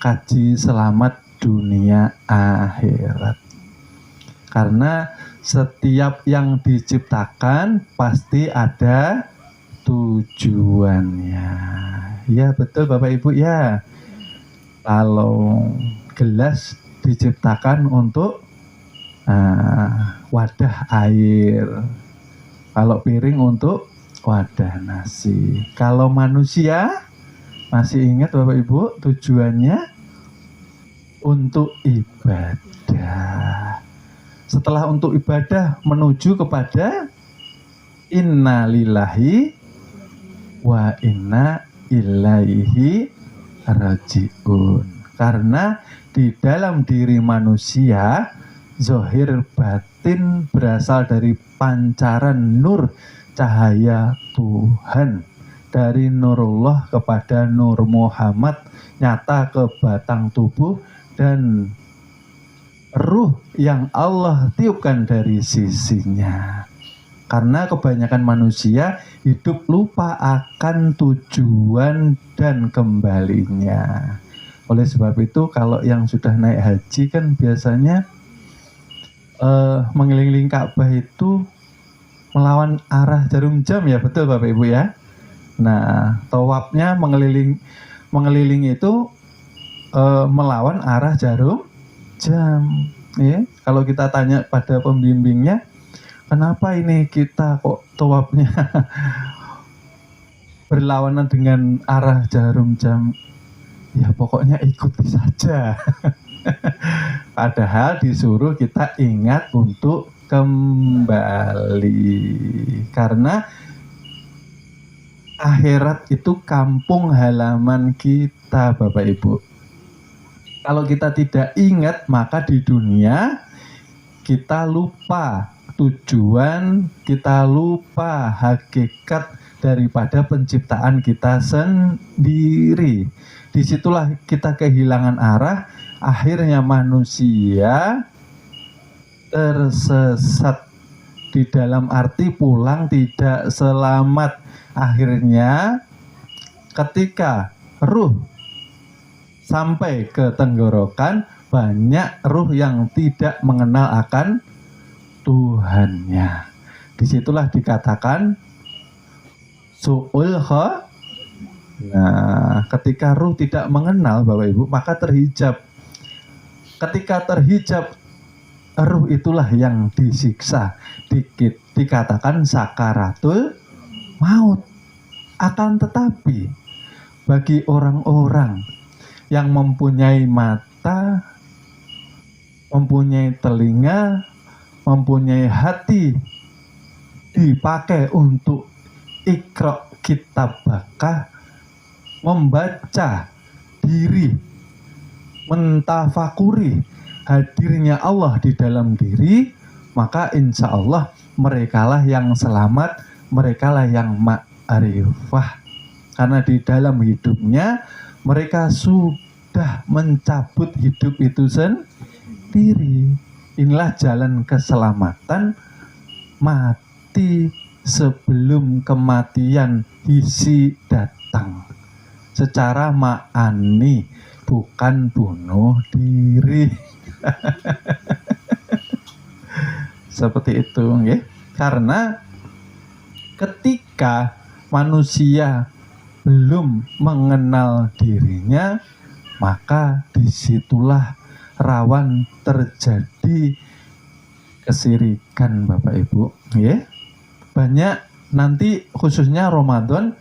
kaji selamat dunia akhirat. Karena setiap yang diciptakan pasti ada tujuannya. Ya betul Bapak Ibu ya. Kalau gelas diciptakan untuk wadah air. Kalau piring untuk wadah nasi. Kalau manusia, masih ingat Bapak Ibu, tujuannya untuk ibadah. Setelah untuk ibadah menuju kepada inna lillahi wa inna ilaihi rajiun. Karena di dalam diri manusia, zahir batin berasal dari pancaran nur cahaya Tuhan. Dari Nurullah kepada Nur Muhammad, nyata ke batang tubuh dan ruh yang Allah tiupkan dari sisinya. Karena kebanyakan manusia hidup lupa akan tujuan dan kembalinya. Oleh sebab itu kalau yang sudah naik haji kan biasanya mengelilingi Ka'bah itu melawan arah jarum jam ya, betul Bapak Ibu ya. Nah, tawafnya mengelilingi itu melawan arah jarum jam. Ya, kalau kita tanya pada pembimbingnya, kenapa ini kita kok tawafnya berlawanan dengan arah jarum jam? Ya pokoknya ikuti saja. Padahal disuruh kita ingat untuk kembali. Karena akhirat itu kampung halaman kita Bapak Ibu. Kalau kita tidak ingat, maka di dunia kita lupa tujuan, kita lupa hakikat daripada penciptaan kita sendiri. Disitulah kita kehilangan arah, akhirnya manusia tersesat, di dalam arti pulang tidak selamat. Akhirnya ketika ruh sampai ke tenggorokan, banyak ruh yang tidak mengenal akan Tuhannya. Disitulah dikatakan su'ul kha. Nah, ketika ruh tidak mengenal Bapak Ibu, maka terhijab. Ketika terhijab, ruh itulah yang disiksa. Dikatakan sakaratul maut. Akan tetapi bagi orang-orang yang mempunyai mata, mempunyai telinga, mempunyai hati, dipakai untuk iqra kitabaka, membaca diri, mentafakuri hadirnya Allah di dalam diri, maka insya Allah merekalah yang selamat, merekalah yang ma'rifah. Karena di dalam hidupnya mereka sudah mencabut hidup itu sendiri. Inilah jalan keselamatan, mati sebelum kematian hisi datang. Secara ma'ani, bukan bunuh diri. Seperti itu, ya. Karena ketika manusia belum mengenal dirinya, maka disitulah rawan terjadi kesirikan Bapak Ibu, ya. Banyak nanti khususnya Ramadan,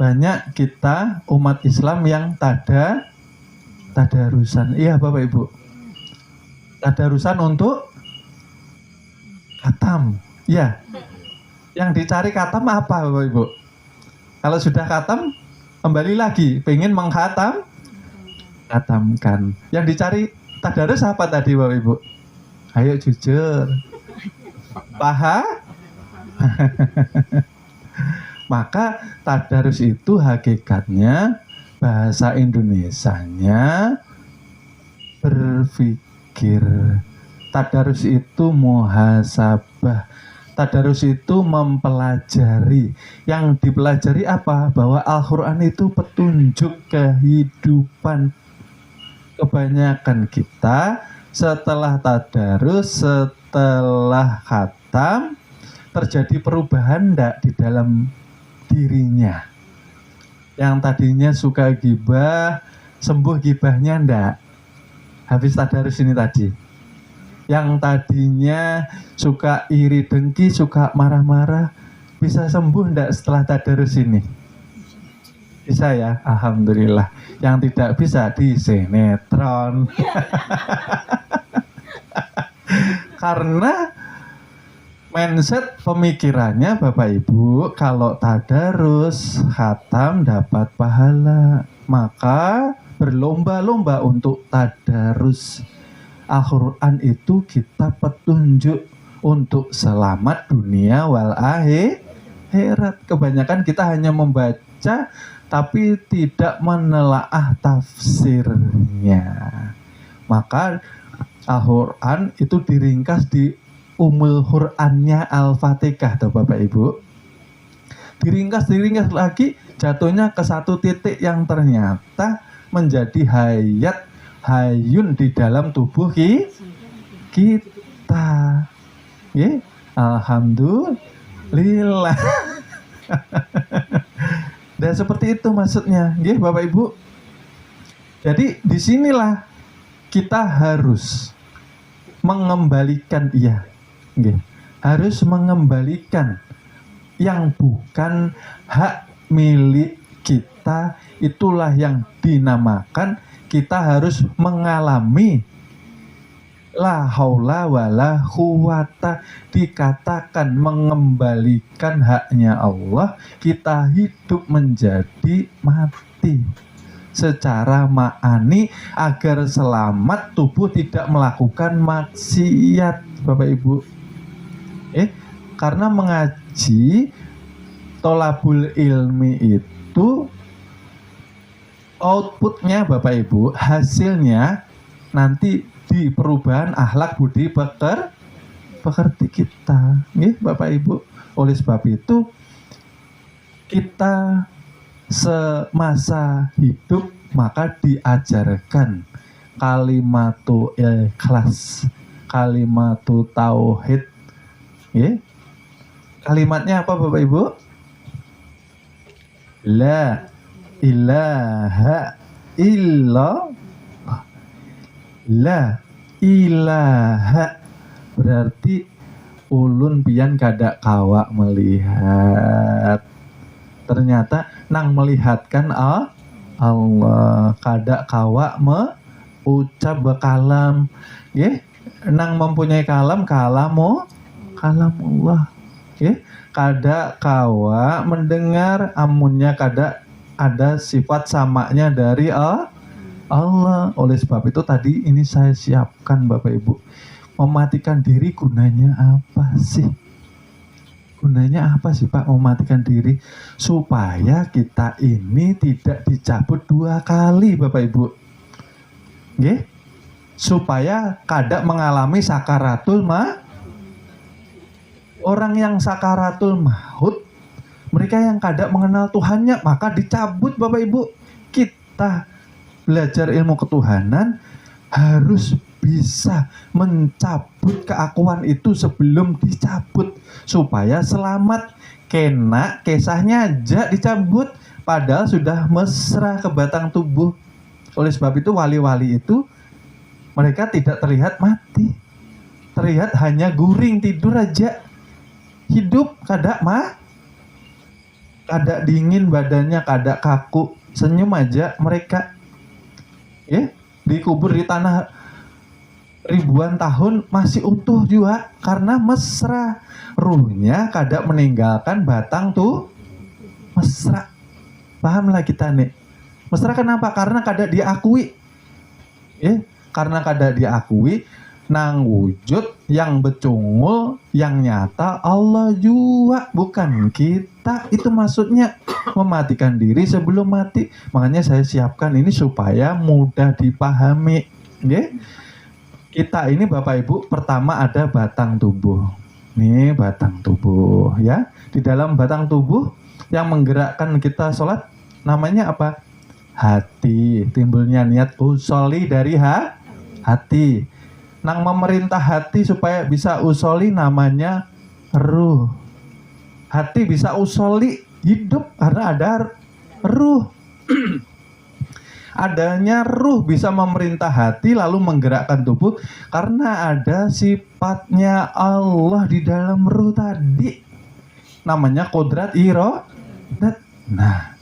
banyak kita umat Islam yang tadarusan. Iya Bapak Ibu, tadarusan untuk khatam. Ya, yang dicari khatam apa Bapak Ibu? Kalau sudah khatam, kembali lagi pengen mengkhatamkan. Yang dicari tadarus apa tadi Bapak Ibu? Ayo jujur. Paha? Maka tadarus itu hakikatnya bahasa Indonesianya berpikir. Tadarus itu muhasabah. Tadarus itu mempelajari. Yang dipelajari apa? Bahwa Al-Quran itu petunjuk kehidupan. kebanyakan kita setelah tadarus, setelah khatam, terjadi perubahan enggak di dalam dirinya? Yang tadinya suka gibah, sembuh gibahnya enggak? Habis tadarus ini tadi. Yang tadinya suka iri dengki, suka marah-marah, bisa sembuh enggak setelah tadarus ini? Bisa ya, alhamdulillah. Yang tidak bisa di sinetron. Karena mindset pemikirannya Bapak Ibu, kalau tadarus khatam dapat pahala, maka berlomba-lomba untuk tadarus. Al-Quran itu kita petunjuk untuk selamat dunia wal akhirat. Kebanyakan kita hanya membaca tapi tidak menelaah tafsirnya. Maka Al-Quran itu diringkas di Ummul Qurannya Al-Fatihah, tuh Bapak Ibu. Diringkas lagi, jatuhnya ke satu titik yang ternyata menjadi hayun di dalam tubuh kita. Ya, alhamdulillah. Dan seperti itu maksudnya, ya Bapak Ibu. Jadi disinilah kita harus mengembalikan, harus mengembalikan yang bukan hak milik kita. Itulah yang dinamakan kita harus mengalami la haula wala quwata, dikatakan mengembalikan haknya Allah, kita hidup menjadi mati secara ma'ani agar selamat, tubuh tidak melakukan maksiat Bapak Ibu. Karena mengaji tolabul ilmi itu outputnya Bapak Ibu, hasilnya nanti di perubahan akhlak budi pekerti kita, Bapak Ibu. Oleh sebab itu kita semasa hidup maka diajarkan kalimatu ikhlas, kalimatu tauhid. Kalimatnya apa Bapak Ibu? La ilaha illallah. La ilaha berarti ulun pian kada kawak melihat. Ternyata nang melihatkan Allah, kada kawak ucap bekalam. Nang mempunyai kalam, kalam Allah. Kada kawak mendengar, amunnya kada ada sifat samanya dari Allah. Oleh sebab itu tadi ini saya siapkan Bapak Ibu. Mematikan diri gunanya apa sih? Gunanya apa sih Pak mematikan diri? Supaya kita ini tidak dicabut 2 kali Bapak Ibu. Supaya kada mengalami sakaratul maut. Orang yang sakaratul maut, mereka yang kada mengenal Tuhannya, maka dicabut Bapak Ibu. Kita belajar ilmu ketuhanan harus bisa mencabut keakuan itu sebelum dicabut supaya selamat. Kena kisahnya aja dicabut padahal sudah mesra ke batang tubuh. Oleh sebab itu wali-wali itu mereka tidak terlihat mati, terlihat hanya guring tidur aja, hidup kada kada dingin badannya, kada kaku, senyum aja mereka. Dikubur di tanah ribuan tahun masih utuh juga karena mesra. Ruhnya kada meninggalkan batang tuh mesra. Pahamlah kita nih. Mesra kenapa? Karena kada diakui. Karena kada diakui, nang wujud yang becungul, yang nyata Allah juga, bukan kita. Itu maksudnya mematikan diri sebelum mati. Makanya saya siapkan ini supaya mudah dipahami. Kita ini Bapak Ibu, pertama ada batang tubuh. Nih batang tubuh ya. Di dalam batang tubuh yang menggerakkan kita sholat namanya apa? hati. Timbulnya niat usoli dari hati. Nang memerintah hati supaya bisa usoli namanya ruh. Hati bisa usoli hidup karena ada ruh. Adanya ruh bisa memerintah hati lalu menggerakkan tubuh karena ada sifatnya Allah di dalam ruh tadi. Namanya kodrat irodat. Nah,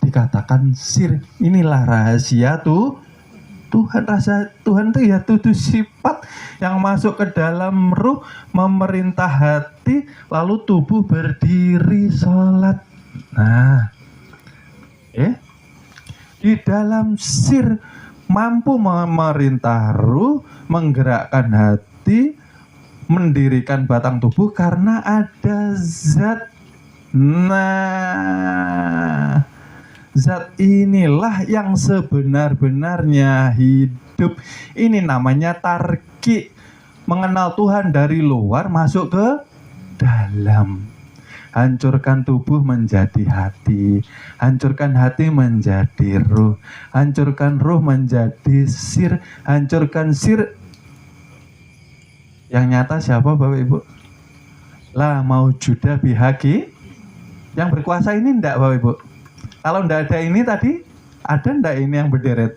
dikatakan sir, inilah rahasia Tuhan. Rasa Tuhan itu ya tujuh sifat yang masuk ke dalam ruh, memerintah hati, lalu tubuh berdiri sholat. Nah, di dalam sir mampu memerintah ruh, menggerakkan hati, mendirikan batang tubuh karena ada zat. Nah, zat inilah yang sebenar-benarnya hidup. Ini namanya tarki. Mengenal Tuhan dari luar masuk ke dalam. Hancurkan tubuh menjadi hati. Hancurkan hati menjadi ruh. Hancurkan ruh menjadi sir. Hancurkan sir. Yang nyata siapa Bapak Ibu? La maujuda bihaqi. Yang berkuasa ini enggak Bapak Ibu? Kalau enggak ada ini tadi, ada enggak ini yang berderet?